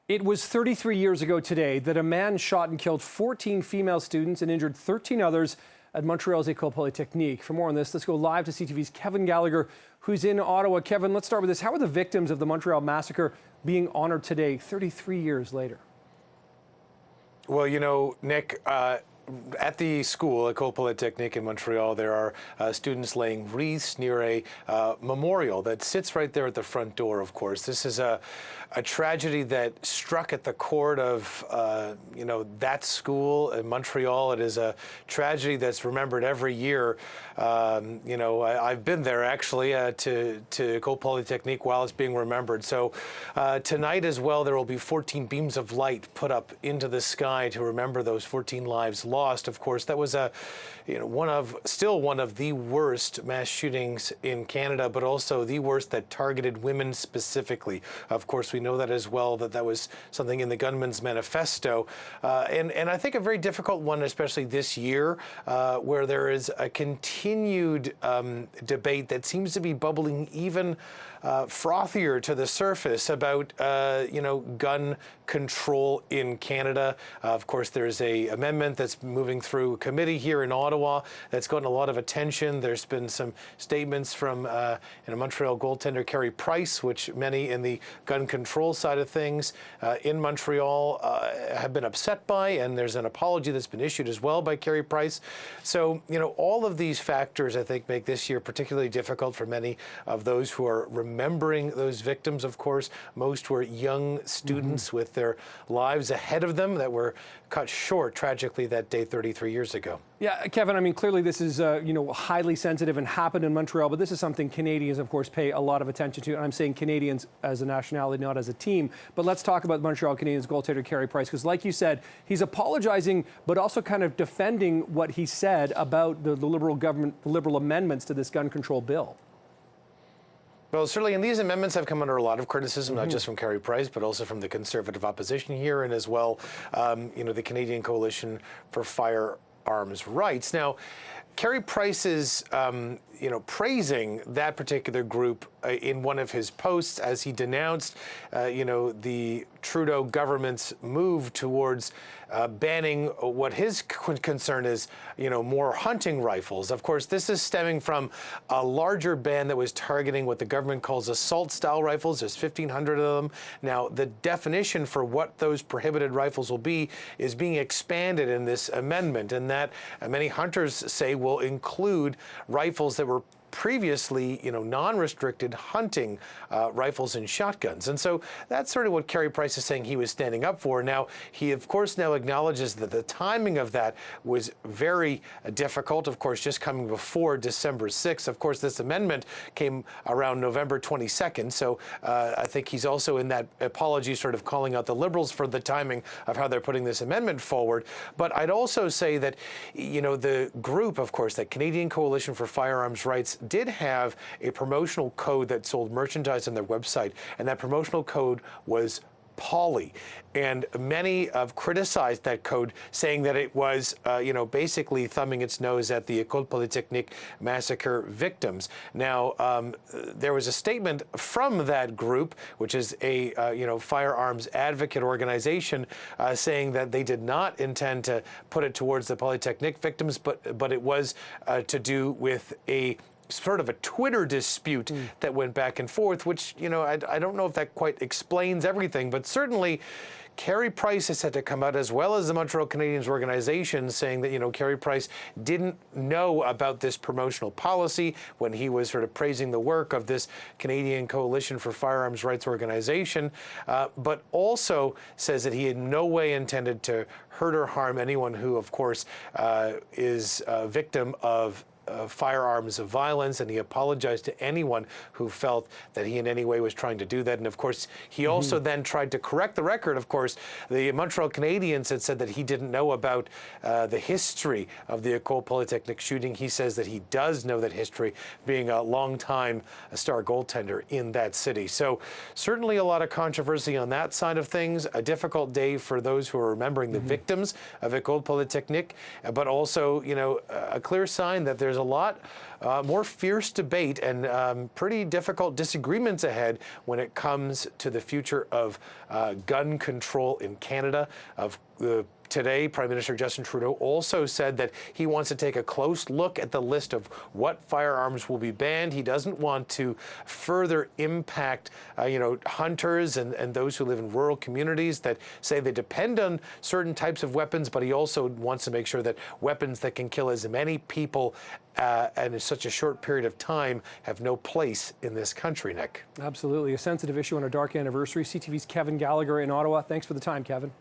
It was 33 years ago today that a man shot and killed 14 female students and injured 13 others at Montreal's École Polytechnique. For more on this, let's go live to CTV's Kevin Gallagher, who's in Ottawa. Kevin, let's start with this. How are the victims of the Montreal massacre being honored today, 33 years later? Well, you know, Nick, at the school, École Polytechnique in Montreal, there are students laying wreaths near a memorial that sits right there at the front door, of course. This is a tragedy that struck at the core of, that school in Montreal. It is a tragedy that's remembered every year. I've been there, actually, to École Polytechnique while it's being remembered. So tonight as well, there will be 14 beams of light put up into the sky to remember those 14 lives lost. Of course, that was still one of the worst mass shootings in Canada, but also the worst that targeted women specifically. Of course, we know that as well, that was something in the gunman's manifesto. And I think a very difficult one, especially this year, where there is a continued debate that seems to be bubbling even frothier to the surface about, gun control in Canada. Of course, there's an amendment that's moving through committee here in Ottawa that's gotten a lot of attention. There's been some statements from a Montreal goaltender, Carey Price, which many in the gun control side of things in Montreal have been upset by, and there's an apology that's been issued as well by Carey Price. So, all of these factors, I think, make this year particularly difficult for many of those who are remembering those victims. Of course, most were young students with their lives ahead of them that were cut short tragically that day 33 years ago. Yeah, Kevin, I mean, clearly this is, highly sensitive and happened in Montreal, but this is something Canadians, of course, pay a lot of attention to. And I'm saying Canadians as a nationality, not as a team. But let's talk about Montreal Canadiens goaltender Carey Price, because like you said, he's apologizing, but also kind of defending what he said about the Liberal government, the Liberal amendments to this gun control bill. Well, certainly, and these amendments have come under a lot of criticism, not just from Carey Price, but also from the Conservative opposition here, and as well, the Canadian Coalition for Firearms Rights. Now, Carey Price is, praising that particular group in one of his posts as he denounced, the Trudeau government's move towards banning what his concern is, more hunting rifles. Of course, this is stemming from a larger ban that was targeting what the government calls assault-style rifles. There's 1,500 of them. Now, the definition for what those prohibited rifles will be is being expanded in this amendment, and that many hunters say will include rifles that were previously, non-restricted hunting rifles and shotguns. And so that's sort of what Carey Price is saying he was standing up for. Now, he, of course, now acknowledges that the timing of that was very difficult, of course, just coming before December 6th. Of course, this amendment came around November 22nd. So I think he's also in that apology sort of calling out the Liberals for the timing of how they're putting this amendment forward. But I'd also say that, the group, of course, that Canadian Coalition for Firearms Rights did have a promotional code that sold merchandise on their website, and that promotional code was Poly. And many have criticized that code, saying that it was, basically thumbing its nose at the École Polytechnique massacre victims. Now, there was a statement from that group, which is a, firearms advocate organization, saying that they did not intend to put it towards the Polytechnique victims, but it was to do with a sort of a Twitter dispute that went back and forth, which, I don't know if that quite explains everything, but certainly Carey Price has had to come out, as well as the Montreal Canadiens organization, saying that, Carey Price didn't know about this promotional policy when he was sort of praising the work of this Canadian Coalition for Firearms Rights organization, but also says that he in no way intended to hurt or harm anyone who, of course, is a victim of firearms of violence, and he apologized to anyone who felt that he in any way was trying to do that. And of course, he also then tried to correct the record. Of course, the Montreal Canadiens had said that he didn't know about the history of the École Polytechnique shooting. He says that he does know that history, being a long-time star goaltender in that city. So certainly a lot of controversy on that side of things. A difficult day for those who are remembering the victims of École Polytechnique, but also, a clear sign that there's there's a lot more fierce debate and pretty difficult disagreements ahead when it comes to the future of gun control in Canada. Today, Prime Minister Justin Trudeau also said that he wants to take a close look at the list of what firearms will be banned. He doesn't want to further impact, hunters and those who live in rural communities that say they depend on certain types of weapons, but he also wants to make sure that weapons that can kill as many people and in such a short period of time have no place in this country, Nick. Absolutely. A sensitive issue on a dark anniversary. CTV's Kevin Gallagher in Ottawa. Thanks for the time, Kevin.